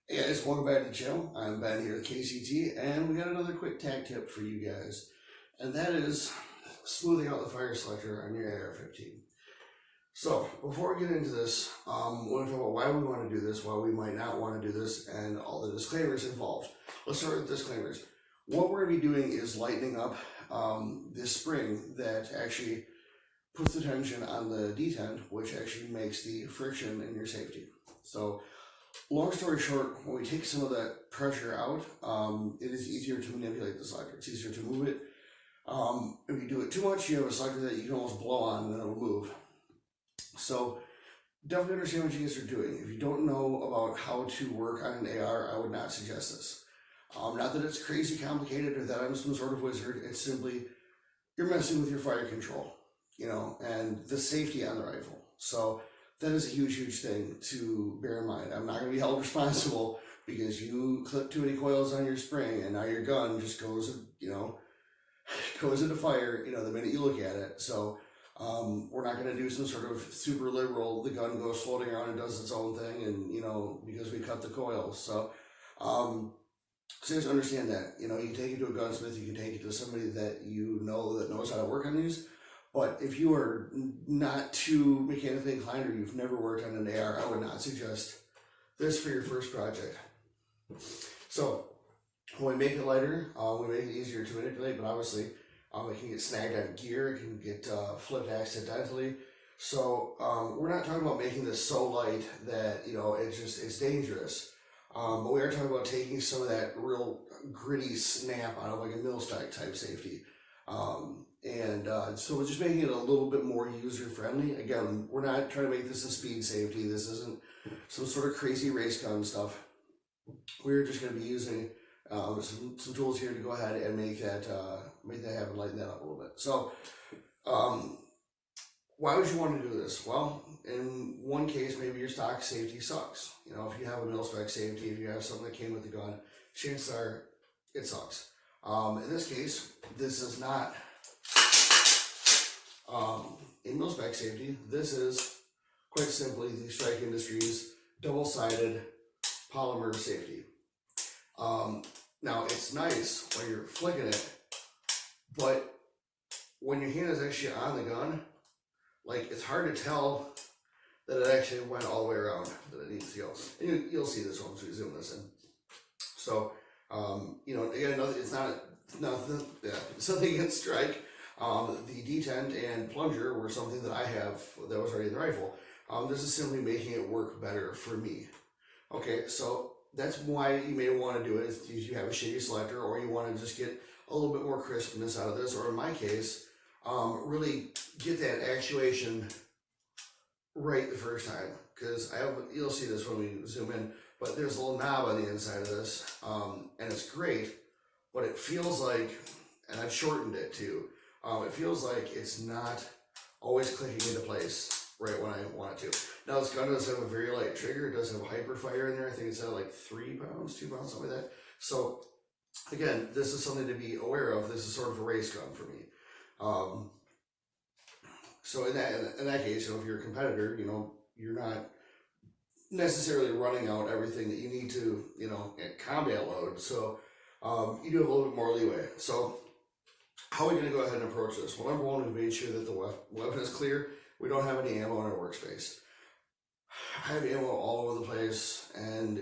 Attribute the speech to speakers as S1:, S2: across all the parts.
S1: Hey guys, welcome back to the channel. I'm Ben here at KCT, and we got another quick TAC tip for you guys, and that is smoothing out the fire selector on your AR-15. So, before we get into this, we want to talk about why we want to do this, why we might not want to do this, and all the disclaimers involved. Let's start with disclaimers. What we're going to be doing is lightening up this spring that actually puts the tension on the detent, which actually makes the friction in your safety. So, long story short, when we take some of that pressure out, it is easier to manipulate the selector. It's easier to move it. If you do it too much, you have a selector that you can almost blow on and then it'll move. So definitely understand what you guys are doing. If you don't know about how to work on an AR, I would not suggest this. Not that it's crazy complicated or that I'm some sort of wizard. It's simply, you're messing with your fire control, and the safety on the rifle. So that is a huge, huge thing to bear in mind. I'm not going to be held responsible because you clip too many coils on your spring and now your gun just goes, goes into fire, the minute you look at it. So we're not going to do some sort of super liberal, the gun goes floating around and does its own thing and, because we cut the coils. So just understand that, you take it to a gunsmith, you can take it to somebody that that knows how to work on these. But if you are not too mechanically inclined or you've never worked on an AR, I would not suggest this for your first project. So when we make it lighter, we make it easier to manipulate, but obviously it can get snagged on gear, it can get flipped accidentally. So we're not talking about making this so light that, it's dangerous. But we are talking about taking some of that real gritty snap out of like a mil-spec type safety. So we're just making it a little bit more user-friendly. Again, we're not trying to make this a speed safety. This isn't some sort of crazy race gun stuff. We're just going to be using some tools here to go ahead and make that happen, lighten that up a little bit. So, why would you want to do this? Well, in one case, maybe your stock safety sucks. If you have a mil-spec safety, if you have something that came with the gun, chances are it sucks. In this case, this is not a mil-spec safety. This is quite simply the Strike Industries double-sided polymer safety. Now it's nice when you're flicking it, but when your hand is actually on the gun, it's hard to tell that it actually went all the way around that it needs to go. And you'll see this once we zoom this in. So, again, it's something against Strike. The detent and plunger were something that I have that was already in the rifle. This is simply making it work better for me. Okay, so that's why you may want to do it if you have a shitty selector or you want to just get a little bit more crispness out of this, or in my case, really get that actuation right the first time. Because you'll see this when we zoom in, but there's a little knob on the inside of this, and it's great, but it feels like, and I've shortened it too, it feels like it's not always clicking into place right when I want it to. Now this gun does have a very light trigger. It does have a hyperfire in there. I think it's at like 3 pounds, 2 pounds, something like that. So again, this is something to be aware of. This is sort of a race gun for me. So in that case, if you're a competitor, you're not necessarily running out everything that you need to, at combat load. So you do have a little bit more leeway. So how are we going to go ahead and approach this? Well, number one, we've made sure that the weapon is clear. We don't have any ammo in our workspace. I have ammo all over the place, and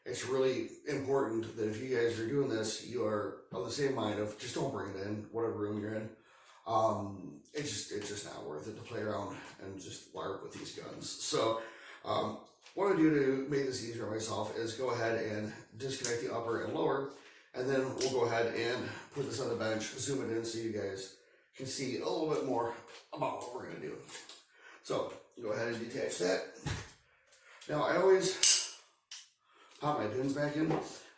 S1: it's really important that if you guys are doing this, you are of the same mind of just don't bring it in, whatever room you're in. It's just not worth it to play around and just larp with these guns. So what I do to make this easier on myself is go ahead and disconnect the upper and lower, and then we'll go ahead and put this on the bench, zoom it in so you guys can see a little bit more about what we're going to do. So go ahead and detach that. Now I always pop my pins back in.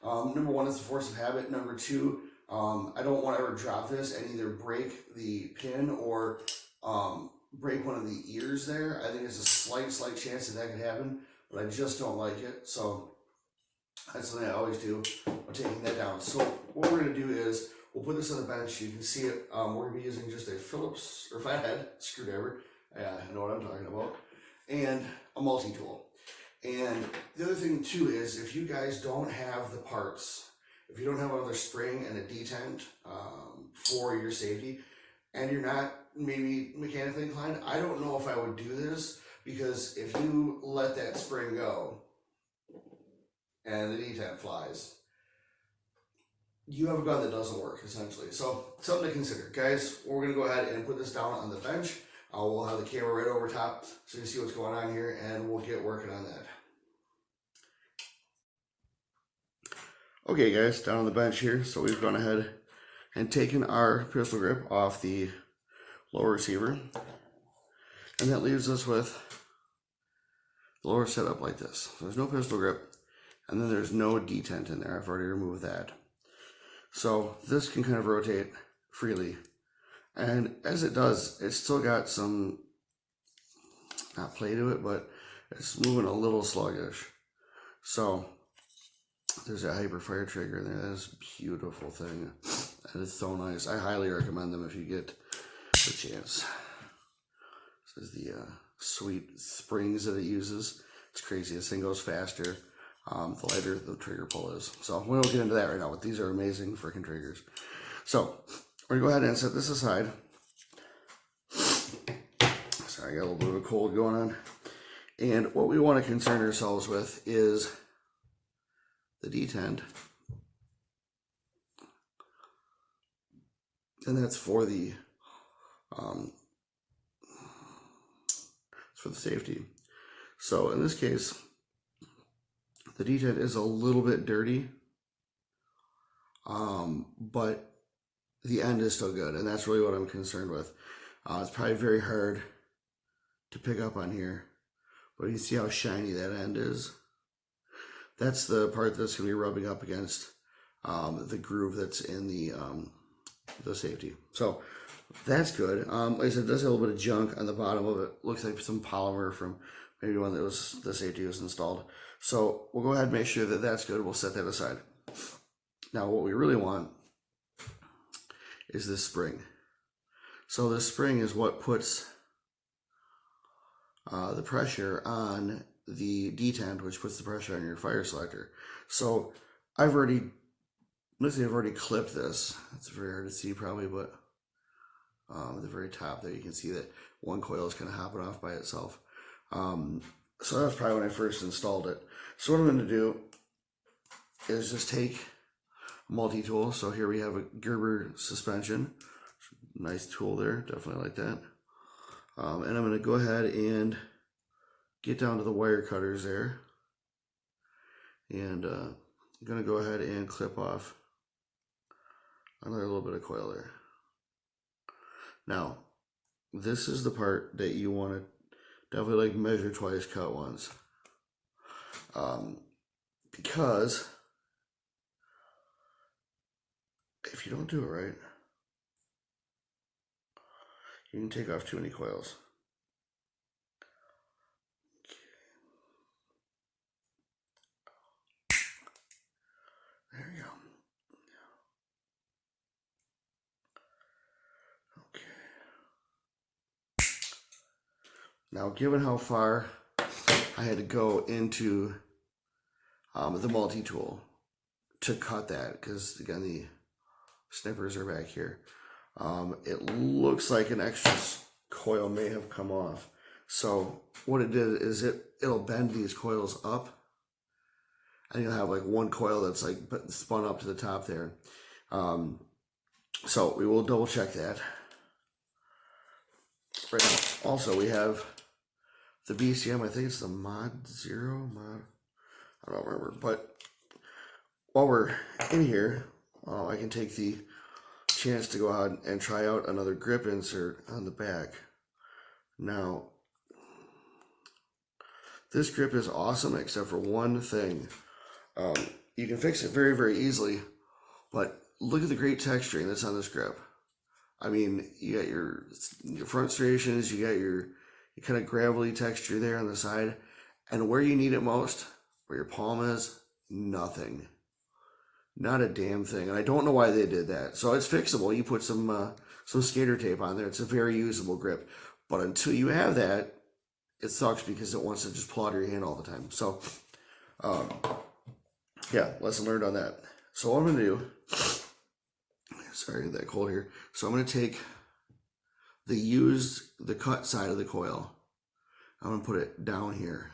S1: Number one is the force of habit. Number two, I don't want to ever drop this and either break the pin or break one of the ears there. I think there's a slight chance that could happen, but I just don't like it. So that's something I always do. I'm taking that down. So what we're going to do is we'll put this on the bench. You can see it. We're going to be using just a Phillips or flathead screwdriver. Yeah, I know what I'm talking about. And a multi-tool. And the other thing too is if you guys don't have the parts, if you don't have another spring and a detent for your safety, and you're not maybe mechanically inclined, I don't know if I would do this, because if you let that spring go and the detent flies, you have a gun that doesn't work, essentially. So something to consider. Guys, we're going to go ahead and put this down on the bench. We'll have the camera right over top so you can see what's going on here, and we'll get working on that. Okay guys, down on the bench here, so we've gone ahead and taken our pistol grip off the lower receiver, and that leaves us with the lower setup like this. So there's no pistol grip, and then there's no detent in there. I've already removed that. So this can kind of rotate freely, and as it does, it's still got some, not play to it, but it's moving a little sluggish. So there's that hyper fire trigger in there. That is a beautiful thing. That is so nice. I highly recommend them if you get the chance. This is the sweet springs that it uses. It's crazy. This thing goes faster. The lighter the trigger pull is. So we won't get into that right now, but these are amazing freaking triggers. So we're gonna go ahead and set this aside. Sorry, I got a little bit of a cold going on. And what we want to concern ourselves with is the detent. And that's for the safety. So in this case, the detent is a little bit dirty, but the end is still good, and that's really what I'm concerned with. It's probably very hard to pick up on here, but you see how shiny that end is? That's the part that's going to be rubbing up against the groove that's in the safety. So that's good. Like I said, it does have a little bit of junk on the bottom of it. Looks like some polymer from maybe when the safety was installed. So we'll go ahead and make sure that that's good. We'll set that aside. Now what we really want is this spring. So this spring is what puts the pressure on the detent, which puts the pressure on your fire selector. So I've already clipped this. It's very hard to see probably, but at the very top there you can see that one coil is kind of hopping off by itself. So that's probably when I first installed it. So what I'm going to do is just take a multi-tool. So here we have a Gerber suspension. Nice tool there, definitely like that. And I'm going to go ahead and get down to the wire cutters there. And I'm going to go ahead and clip off another little bit of coil there. Now, this is the part that you want to definitely like measure twice, cut once. Because if you don't do it right, you can take off too many coils. There you go. Okay. Now, given how far I had to go into the multi-tool to cut that, because again the snippers are back here, it looks like an extra coil may have come off. So what it did is it'll bend these coils up, and you'll have like one coil that's like spun up to the top there. So we will double check that. Right now, also we have the BCM, I think it's the Mod 0, I don't remember, but while we're in here, I can take the chance to go out and try out another grip insert on the back. Now, this grip is awesome except for one thing. You can fix it very, very easily, but look at the great texturing that's on this grip. I mean, you got your front striations, you got your kind of gravelly texture there on the side, and where you need it most, where your palm is, nothing. Not a damn thing. And I don't know why they did that. So it's fixable. You put some skater tape on there. It's a very usable grip. But until you have that, it sucks because it wants to just pull out of your hand all the time. So, yeah, lesson learned on that. So what I'm going to do, sorry, that cold here. So I'm going to take the cut side of the coil. I'm going to put it down here.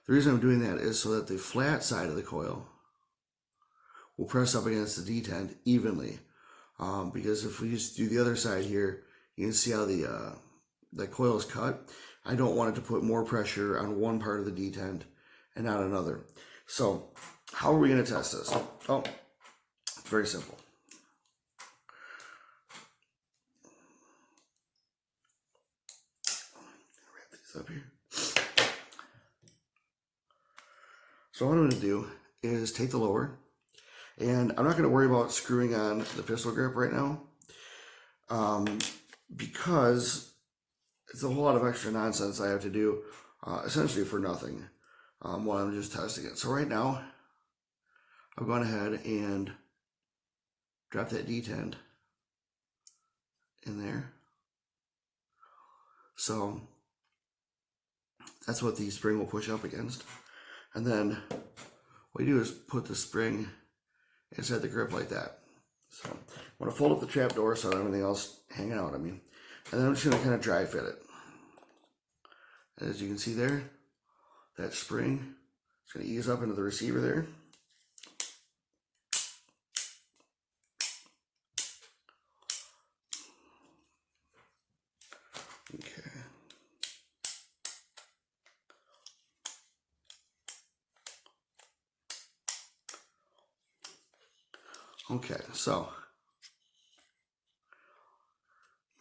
S1: The reason I'm doing that is so that the flat side of the coil will press up against the detent evenly. Because if we just do the other side here, you can see how the coil is cut. I don't want it to put more pressure on one part of the detent and not another. So how are we going to test this? Oh, it's very simple. Wrap these up here. So what I'm going to do is take the lower, and I'm not going to worry about screwing on the pistol grip right now, because it's a whole lot of extra nonsense I have to do, essentially for nothing, while I'm just testing it. So right now, I've gone ahead and dropped that detent in there. So that's what the spring will push up against. And then what you do is put the spring inside the grip like that. So I'm going to fold up the trap door so everything else hanging out. And then I'm just going to kind of dry fit it. As you can see there, that spring is going to ease up into the receiver there. Okay. Okay, so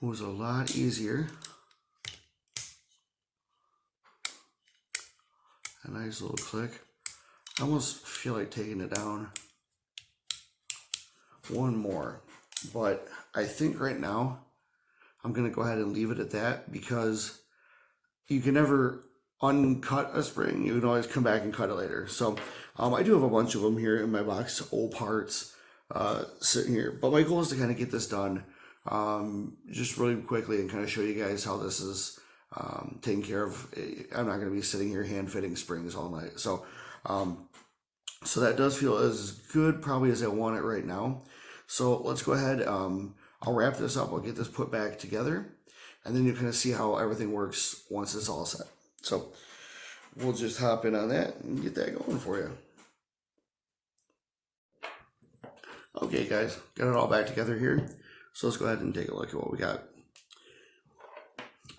S1: it was a lot easier. A nice little click. I almost feel like taking it down one more, but I think right now I'm going to go ahead and leave it at that, because you can never uncut a spring. You can always come back and cut it later. So I do have a bunch of them here in my box, old parts sitting here, but my goal is to kind of get this done just really quickly and kind of show you guys how this is taken care of. I'm not going to be sitting here hand fitting springs all night. So so that does feel as good probably as I want it right now. So let's go ahead. I'll wrap this up. I'll get this put back together, and then you kind of see how everything works once it's all set. So we'll just hop in on that and get that going for you. Okay, guys, got it all back together here. So let's go ahead and take a look at what we got.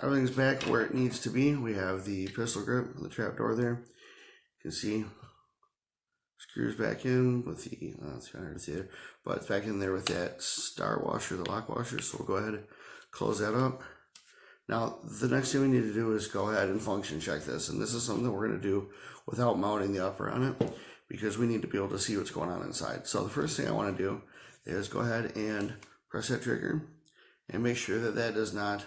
S1: Everything's back where it needs to be. We have the pistol grip, the trap door there. You can see screws back in with the, it's kind of hard to see there, but it's back in there with that star washer, the lock washer. So we'll go ahead and close that up. Now, the next thing we need to do is go ahead and function check this. And this is something that we're going to do without mounting the upper on it, because we need to be able to see what's going on inside. So the first thing I want to do is go ahead and press that trigger and make sure that that does not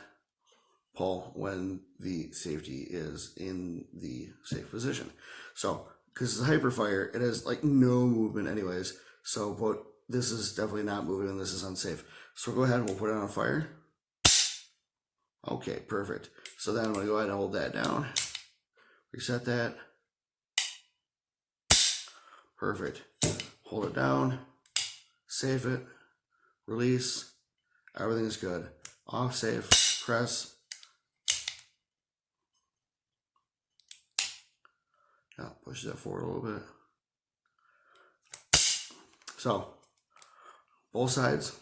S1: pull when the safety is in the safe position. So, because it's a hyperfire, it has like no movement anyways. So, but this is definitely not moving and this is unsafe. So we'll go ahead and we'll put it on fire. Okay, perfect. So then I'm going to go ahead and hold that down. Reset that. Perfect. Hold it down. Save it. Release. Everything's good. Off, safe, press. Now push that forward a little bit. So, both sides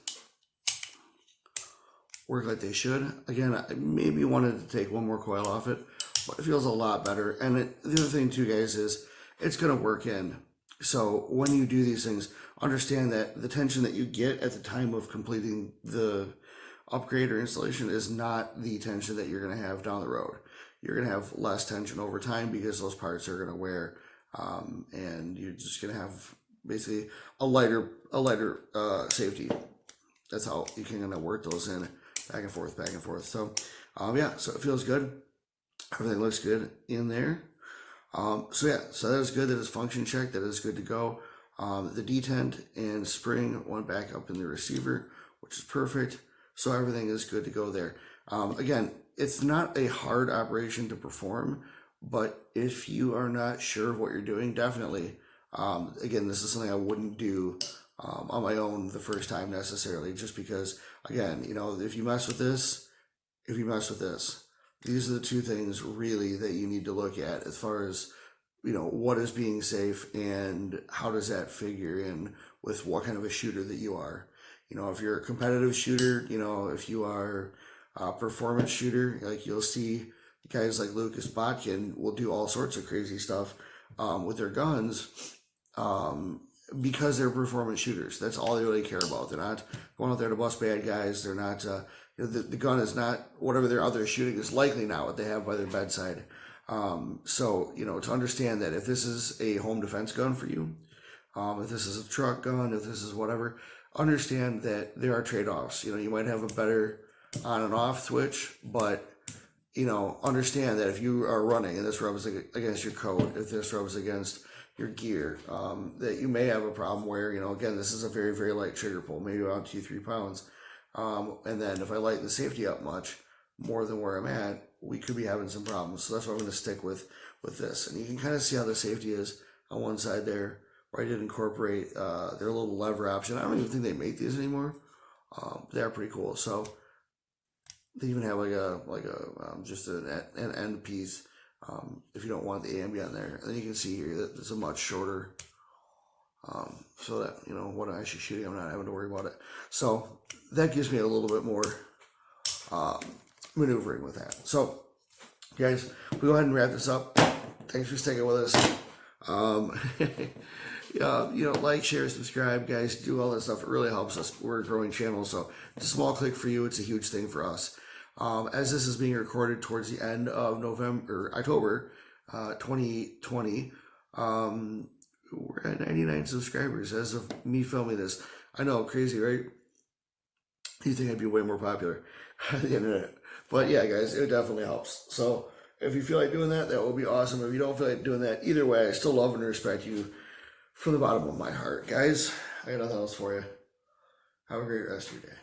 S1: work like they should. Again, I maybe wanted to take one more coil off it, but it feels a lot better. And the other thing too, guys, is it's going to work in. So when you do these things, understand that the tension that you get at the time of completing the upgrade or installation is not the tension that you're going to have down the road. You're going to have less tension over time because those parts are going to wear, and you're just going to have basically a lighter safety. That's how you can kind of work those in back and forth. So yeah, so it feels good. Everything looks good in there. So yeah, so that is good. That is function checked. That is good to go. The detent and spring went back up in the receiver, which is perfect. So everything is good to go there. Again, it's not a hard operation to perform, but if you are not sure of what you're doing, definitely, again, this is something I wouldn't do on my own the first time necessarily, just because, again, if you mess with this, these are the two things really that you need to look at as far as, what is being safe and how does that figure in with what kind of a shooter that you are. If you're a competitive shooter, if you are a performance shooter, like you'll see guys like Lucas Botkin will do all sorts of crazy stuff with their guns because they're performance shooters. That's all they really care about. They're not going out there to bust bad guys. They're not, the gun is not, whatever they're out there shooting is likely not what they have by their bedside. So, to understand that if this is a home defense gun for you, if this is a truck gun, if this is whatever, understand that there are trade-offs. You might have a better on and off switch, but, understand that if you are running and this rubs against your coat, if this rubs against your gear, that you may have a problem where, again, this is a very, very light trigger pull, maybe around 2-3 pounds. And then if I lighten the safety up much more than where I'm at, we could be having some problems. So that's why I'm going to stick with this. And you can kind of see how the safety is on one side there, where I did incorporate their little lever option. I don't even think they make these anymore. They're pretty cool. So they even have just an end piece if you don't want the ambient there. And then you can see here that it's a much shorter, so that what I'm actually shooting, I'm not having to worry about it. So that gives me a little bit more maneuvering with that. So guys, we'll go ahead and wrap this up. Thanks for sticking with us. Like, share, subscribe, guys, do all that stuff. It really helps us. We're a growing channel, so it's a small click for you. It's a huge thing for us. As this is being recorded towards the end of October 2020, we're at 99 subscribers as of me filming this. I know, crazy, right? You'd think I'd be way more popular on the internet. But yeah, guys, it definitely helps. So if you feel like doing that, that would be awesome. If you don't feel like doing that, either way, I still love and respect you from the bottom of my heart. Guys, I got nothing else for you. Have a great rest of your day.